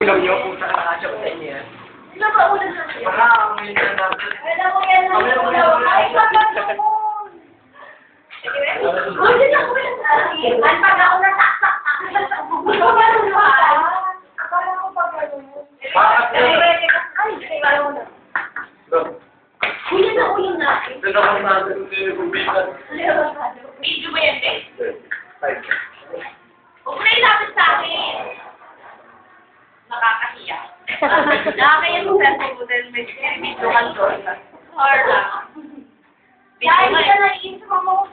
Alam niyo kung saan nakasya sa inyo yan? Sino ba una sa iyo? Baka ang mga natin. Alam mo yan lang yung una. Ay, pagkakataon. Uy, hindi ako yan sa akin. Ay, pag ako nataksak, ako sa bubulo. Akala ko pa gano'n. Ay, parang mo na. Uy, yan ako yung natin. Ito na kung natin yung kumbigan. Video ba yan, eh? Huwag mo na ilapit sa akin. Nakakahiya. Nakakaya mo sa mo dahil may video ka doon. Or kaya hindi ka naiisip mo.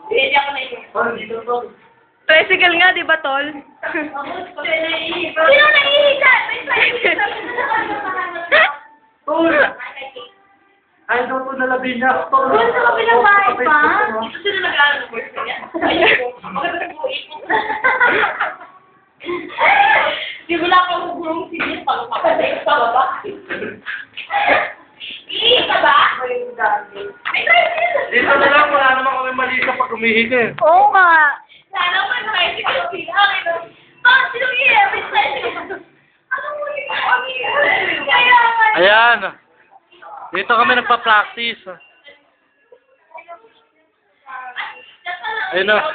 Hindi ako naiisip. Tricycle nga, di ba, Tol? Sino naiisip? May Tol! Ay, ito po nalabi niya. Tol! Doon sa kabilang bahay pa? Ito sila nag-aaral ng boys niya. Maganda po ito. Di ba lang ako gulong sinis pag kapatid sa baba? Iihi ka ba? May tricycle. Dito na lang, wala naman kami mali sa pag umihiga eh. Oo nga. Sana may tricycle sila. Sino iihi? May tricycle. Ano mo yung kaya nga. Ayan. Dito kami nagpa-practice. Ayun na.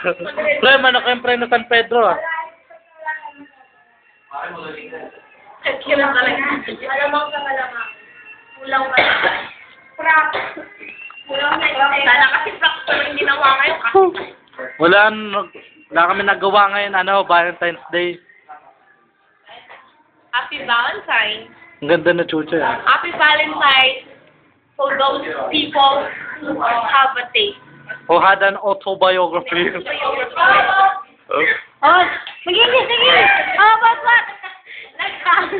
Pre, manok yung pre na San Pedro ah. Kira talaga. Alamang ka malamang. Kulang ka na. Prak. Kulang na yun. Sana kasi prak ko yung ginawa ngayon. Wala kami nagawa ngayon, Valentine's Day. Happy Valentine's. Ang ganda na chucha eh. Happy Valentine's for those people who have a taste. Who had an autobiography. Oh, sige. How about what? Naghang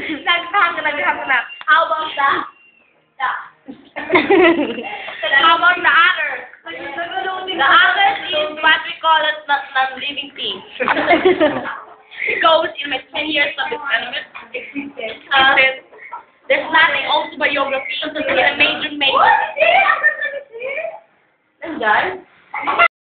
na. How about that? How about the other? The other is what we call it non-living thing. It goes in my 10 years of existence. There's nothing autobiography in a major.